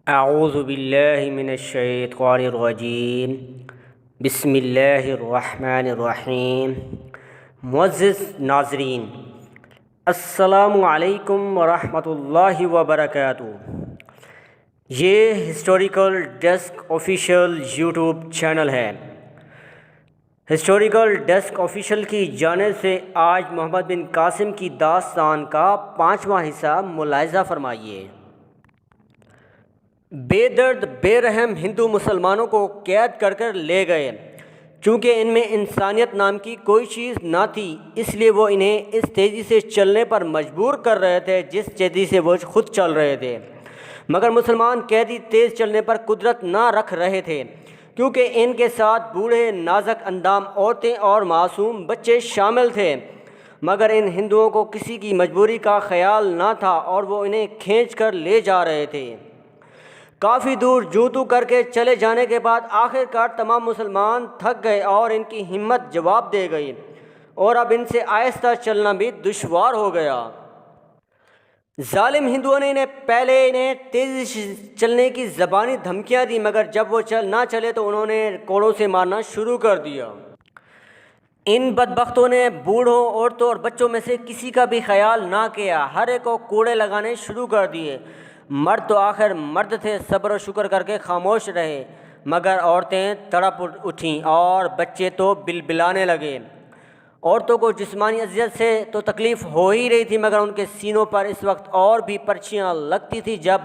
اعوذ باللہ من الشیطان الرجیم بسم اللہ الرحمن الرحیم۔ معزز ناظرین، السلام علیکم ورحمۃ اللہ وبرکاتہ۔ یہ historical desk official YouTube channel ہے۔ ہسٹوریکل ڈیسک آفیشیل کی جانب سے آج محمد بن قاسم کی داستان کا 5واں حصہ ملاحظہ فرمائیے۔ بے درد بے رحم ہندو مسلمانوں کو قید کر کر لے گئے۔ چونکہ ان میں انسانیت نام کی کوئی چیز نہ تھی، اس لیے وہ انہیں اس تیزی سے چلنے پر مجبور کر رہے تھے جس تیزی سے وہ خود چل رہے تھے۔ مگر مسلمان قیدی تیز چلنے پر قدرت نہ رکھ رہے تھے، کیونکہ ان کے ساتھ بوڑھے، نازک اندام عورتیں اور معصوم بچے شامل تھے۔ مگر ان ہندوؤں کو کسی کی مجبوری کا خیال نہ تھا اور وہ انہیں کھینچ کر لے جا رہے تھے۔ کافی دور جوتو کر کے چلے جانے کے بعد آخر کار تمام مسلمان تھک گئے اور ان کی ہمت جواب دے گئی، اور اب ان سے آہستہ چلنا بھی دشوار ہو گیا۔ ظالم ہندوؤں نے پہلے انہیں تیزی سے چلنے کی زبانی دھمکیاں دی، مگر جب وہ نہ چلے تو انہوں نے کوڑوں سے مارنا شروع کر دیا۔ ان بدبختوں نے بوڑھوں، عورتوں اور بچوں میں سے کسی کا بھی خیال نہ کیا، ہر ایک کو کوڑے لگانے شروع کر دیے۔ مرد تو آخر مرد تھے، صبر و شکر کر کے خاموش رہے، مگر عورتیں تڑپ اٹھیں اور بچے تو بلبلانے لگے۔ عورتوں کو جسمانی اذیت سے تو تکلیف ہو ہی رہی تھی، مگر ان کے سینوں پر اس وقت اور بھی پرچیاں لگتی تھیں جب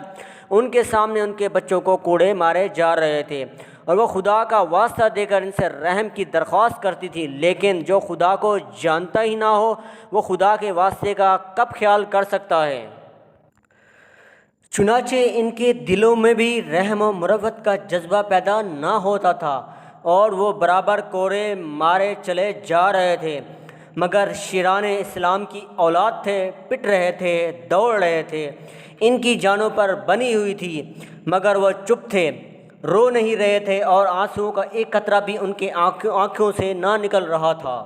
ان کے سامنے ان کے بچوں کو کوڑے مارے جا رہے تھے، اور وہ خدا کا واسطہ دے کر ان سے رحم کی درخواست کرتی تھی۔ لیکن جو خدا کو جانتا ہی نہ ہو، وہ خدا کے واسطے کا کب خیال کر سکتا ہے؟ چنانچہ ان کے دلوں میں بھی رحم و مروت کا جذبہ پیدا نہ ہوتا تھا، اور وہ برابر کوڑے مارے چلے جا رہے تھے۔ مگر شیران اسلام کی اولاد تھے، پٹ رہے تھے، دوڑ رہے تھے، ان کی جانوں پر بنی ہوئی تھی، مگر وہ چپ تھے، رو نہیں رہے تھے، اور آنسوؤں کا ایک قطرہ بھی ان کے آنکھوں سے نہ نکل رہا تھا۔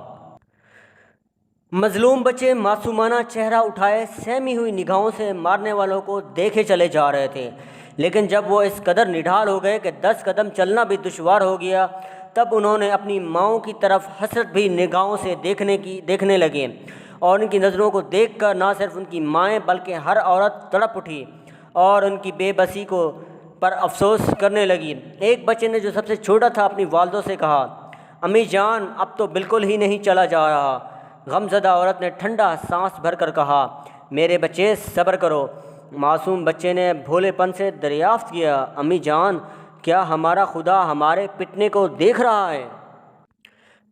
مظلوم بچے معصومانہ چہرہ اٹھائے سہمی ہوئی نگاہوں سے مارنے والوں کو دیکھے چلے جا رہے تھے۔ لیکن جب وہ اس قدر نڈھال ہو گئے کہ 10 قدم چلنا بھی دشوار ہو گیا، تب انہوں نے اپنی ماؤں کی طرف حسرت بھی نگاہوں سے دیکھنے لگے، اور ان کی نظروں کو دیکھ کر نہ صرف ان کی مائیں بلکہ ہر عورت تڑپ اٹھی اور ان کی بے بسی پر افسوس کرنے لگی۔ ایک بچے نے، جو سب سے چھوٹا تھا، اپنی والدوں سے کہا، امی جان، اب تو بالکل ہی نہیں چلا جا رہا۔ غمزدہ عورت نے ٹھنڈا سانس بھر کر کہا، میرے بچے صبر کرو۔ معصوم بچے نے بھولے پن سے دریافت کیا، امی جان، کیا ہمارا خدا ہمارے پٹنے کو دیکھ رہا ہے؟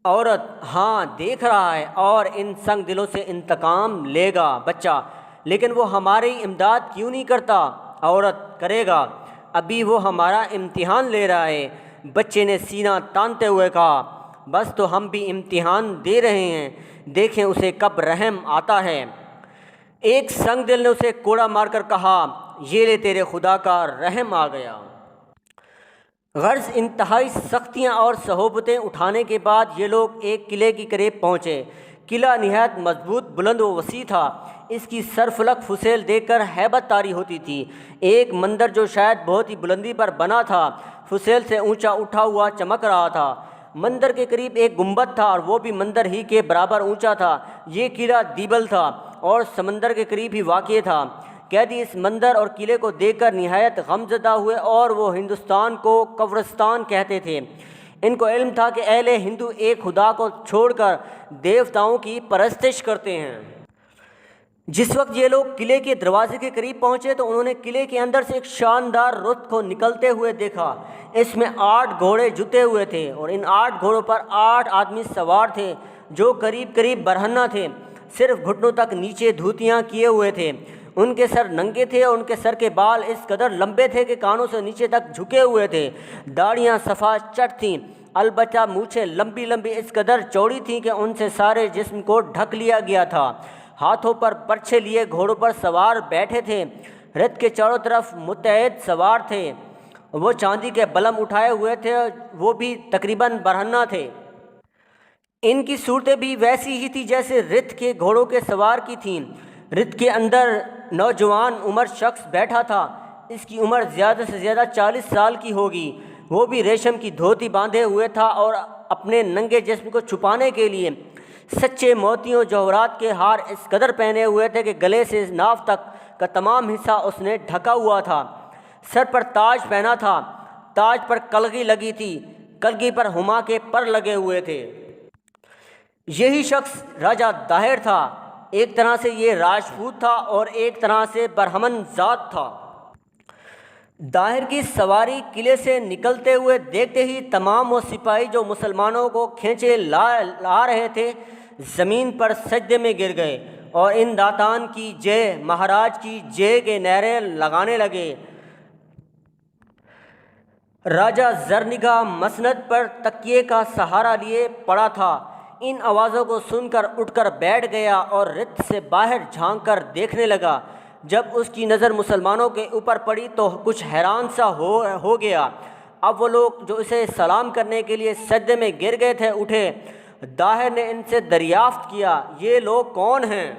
عورت، ہاں دیکھ رہا ہے، اور ان سنگ دلوں سے انتقام لے گا۔ بچہ، لیکن وہ ہماری امداد کیوں نہیں کرتا؟ عورت، کرے گا، ابھی وہ ہمارا امتحان لے رہا ہے۔ بچے نے سینہ تانتے ہوئے کہا، بس تو ہم بھی امتحان دے رہے ہیں، دیکھیں اسے کب رحم آتا ہے۔ ایک سنگ دل نے اسے کوڑا مار کر کہا، یہ لے تیرے خدا کا رحم آ گیا۔ غرض انتہائی سختیاں اور صعوبتیں اٹھانے کے بعد یہ لوگ ایک قلعے کے قریب پہنچے۔ قلعہ نہایت مضبوط، بلند و وسیع تھا۔ اس کی سرفلک فسیل دیکھ کر ہیبت طاری ہوتی تھی۔ ایک مندر جو شاید بہت ہی بلندی پر بنا تھا، فسیل سے اونچا اٹھا ہوا چمک رہا تھا۔ مندر کے قریب ایک گنبد تھا، اور وہ بھی مندر ہی کے برابر اونچا تھا۔ یہ قلعہ دیبل تھا اور سمندر کے قریب ہی واقع تھا۔ قیدی اس مندر اور قلعے کو دیکھ کر نہایت غمزدہ ہوئے، اور وہ ہندوستان کو قبرستان کہتے تھے۔ ان کو علم تھا کہ اہل ہندو ایک خدا کو چھوڑ کر دیوتاؤں کی پرستش کرتے ہیں۔ جس وقت یہ لوگ قلعے کے دروازے کے قریب پہنچے تو انہوں نے قلعے کے اندر سے ایک شاندار رتھ کو نکلتے ہوئے دیکھا۔ اس میں 8 گھوڑے جتے ہوئے تھے، اور ان 8 گھوڑوں پر 8 آدمی سوار تھے، جو قریب قریب برہنہ تھے، صرف گھٹنوں تک نیچے دھوتیاں کیے ہوئے تھے۔ ان کے سر ننگے تھے، اور ان کے سر کے بال اس قدر لمبے تھے کہ کانوں سے نیچے تک جھکے ہوئے تھے۔ داڑھیاں صفا چٹ تھیں، البتہ مونچھیں لمبی لمبی اس قدر چوڑی تھیں کہ ان سے سارے جسم کو ڈھک لیا گیا تھا۔ ہاتھوں پر برچھے لیے گھوڑوں پر سوار بیٹھے تھے۔ رتھ کے چاروں طرف متعدد سوار تھے، وہ چاندی کے بلم اٹھائے ہوئے تھے، وہ بھی تقریباً برہنہ تھے۔ ان کی صورتیں بھی ویسی ہی تھی جیسے رتھ کے گھوڑوں کے سوار کی تھیں۔ رتھ کے اندر نوجوان عمر شخص بیٹھا تھا۔ اس کی عمر زیادہ سے زیادہ 40 سال کی ہوگی۔ وہ بھی ریشم کی دھوتی باندھے ہوئے تھا اور اپنے ننگے جسم کو چھپانے کے لیے سچے موتیوں جوہرات کے ہار اس قدر پہنے ہوئے تھے کہ گلے سے ناف تک کا تمام حصہ اس نے ڈھکا ہوا تھا۔ سر پر تاج پہنا تھا، تاج پر کلگی لگی تھی، کلگی پر ہما کے پر لگے ہوئے تھے۔ یہی شخص راجہ داہر تھا۔ ایک طرح سے یہ راجپوت تھا اور ایک طرح سے برہمن ذات تھا۔ داہر کی سواری قلعے سے نکلتے ہوئے دیکھتے ہی تمام وہ سپاہی جو مسلمانوں کو کھینچے لا رہے تھے زمین پر سجدے میں گر گئے اور ان داتان کی جے، مہاراج کی جے کے نعرے لگانے لگے۔ راجہ زرنگا مسند پر تکیے کا سہارا لیے پڑا تھا۔ ان آوازوں کو سن کر اٹھ کر بیٹھ گیا اور رت سے باہر جھانک کر دیکھنے لگا۔ جب اس کی نظر مسلمانوں کے اوپر پڑی تو کچھ حیران سا ہو گیا۔ اب وہ لوگ جو اسے سلام کرنے کے لیے سجدے میں گر گئے تھے اٹھے۔ داہر نے ان سے دریافت کیا، یہ لوگ کون ہیں؟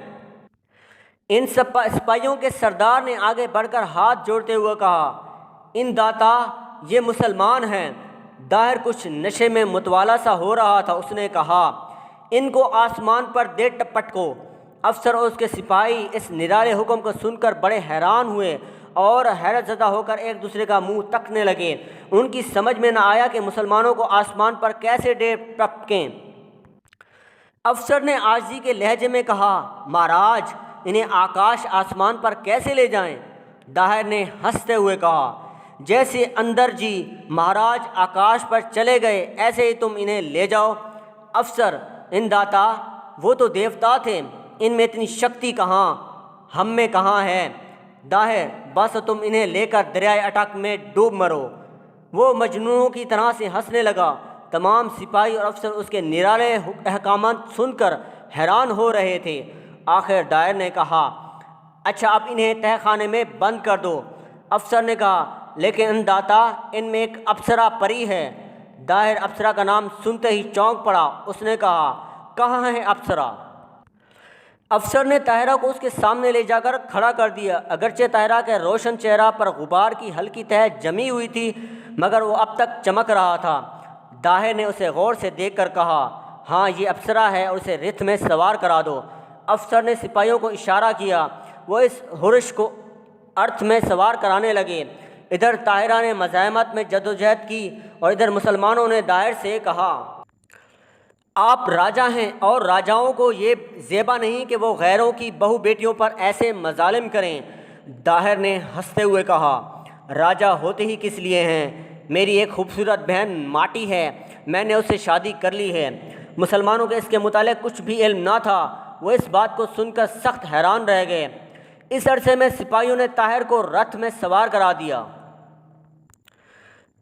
ان سپاہیوں کے سردار نے آگے بڑھ کر ہاتھ جوڑتے ہوئے کہا، ان داتا یہ مسلمان ہیں۔ داہر کچھ نشے میں متوالا سا ہو رہا تھا۔ اس نے کہا، ان کو آسمان پر دے پٹکو۔ افسر اور اس کے سپاہی اس نرالے حکم کو سن کر بڑے حیران ہوئے اور حیرت زدہ ہو کر ایک دوسرے کا منہ تکنے لگے۔ ان کی سمجھ میں نہ آیا کہ مسلمانوں کو آسمان پر کیسے دے پٹکیں۔ افسر نے عاجزی کے لہجے میں کہا، مہاراج انہیں آکاش آسمان پر کیسے لے جائیں؟ داہر نے ہنستے ہوئے کہا، جیسے اندر جی مہاراج آکاش پر چلے گئے ایسے ہی تم انہیں لے جاؤ۔ افسر، ان داتا وہ تو دیوتا تھے، ان میں اتنی شکتی کہاں، ہم میں کہاں ہے؟ داہر، بس تم انہیں لے کر دریائے اٹک میں ڈوب مرو۔ وہ مجنونوں کی طرح سے ہنسنے لگا۔ تمام سپاہی اور افسر اس کے نرالے احکامات سن کر حیران ہو رہے تھے۔ آخر داہر نے کہا، اچھا اب انہیں تہہ خانے میں بند کر دو۔ افسر نے کہا، لیکن ان داتا ان میں ایک اپسرا پری ہے۔ داہر اپسرا کا نام سنتے ہی چونک پڑا۔ اس نے کہا، کہاں ہے اپسرا؟ افسر نے طاہرہ کو اس کے سامنے لے جا کر کھڑا کر دیا۔ اگرچہ طاہرہ کے روشن چہرہ پر غبار کی ہلکی تہ جمی ہوئی تھی مگر وہ اب تک چمک رہا تھا۔ داہر نے اسے غور سے دیکھ کر کہا، ہاں یہ اپسرا ہے اور اسے رتھ میں سوار کرا دو۔ افسر نے سپاہیوں کو اشارہ کیا، وہ اس ہرش کو ارتھ میں سوار کرانے لگے۔ ادھر طاہرہ نے مزاحمت میں جدوجہد کی اور ادھر مسلمانوں نے داہر سے کہا، آپ راجہ ہیں اور راجاؤں کو یہ زیبا نہیں کہ وہ غیروں کی بہو بیٹیوں پر ایسے مظالم کریں۔ داہر نے ہنستے ہوئے کہا، راجہ ہوتے ہی کس لیے ہیں؟ میری ایک خوبصورت بہن ماٹی ہے، میں نے اس سے شادی کر لی ہے۔ مسلمانوں کے اس کے متعلق کچھ بھی علم نہ تھا۔ وہ اس بات کو سن کر سخت حیران رہ گئے۔ اس عرصے میں سپاہیوں نے طاہر کو رتھ میں سوار کرا دیا۔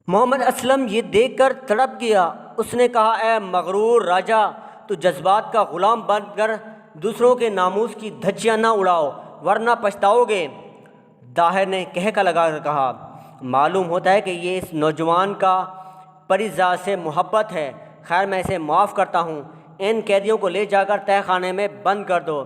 محمد اسلم یہ دیکھ کر تڑپ گیا۔ اس نے کہا، اے مغرور راجہ، تو جذبات کا غلام بن کر دوسروں کے ناموس کی دھجیاں نہ اڑاؤ ورنہ پچھتاؤ گے۔ داہر نے کہکا لگا کر کہا، معلوم ہوتا ہے کہ یہ اس نوجوان کا پری ذات سے محبت ہے۔ خیر میں اسے معاف کرتا ہوں۔ ان قیدیوں کو لے جا کر تہہ خانے میں بند کر دو۔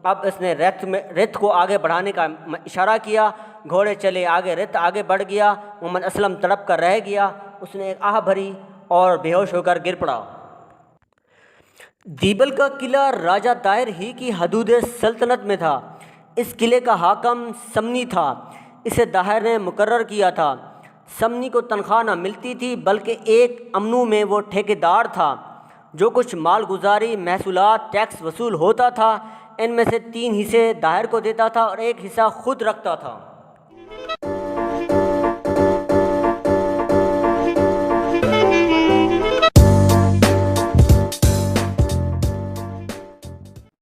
اب اس نے رتھ کو آگے بڑھانے کا اشارہ کیا۔ گھوڑے چلے آگے، رتھ آگے بڑھ گیا۔ محمد اسلم تڑپ کر رہ گیا۔ اس نے ایک آہ بھری اور بے ہوش ہو کر گر پڑا۔ دیبل کا قلعہ راجہ داہر ہی کی حدود سلطنت میں تھا۔ اس قلعے کا حاکم سمنی تھا۔ اسے داہر نے مقرر کیا تھا۔ سمنی کو تنخواہ نہ ملتی تھی بلکہ ایک امنو میں وہ ٹھیکیدار تھا۔ جو کچھ مال گزاری، محصولات، ٹیکس وصول ہوتا تھا ان میں سے 3 حصے داہر کو دیتا تھا اور 1 حصہ خود رکھتا تھا۔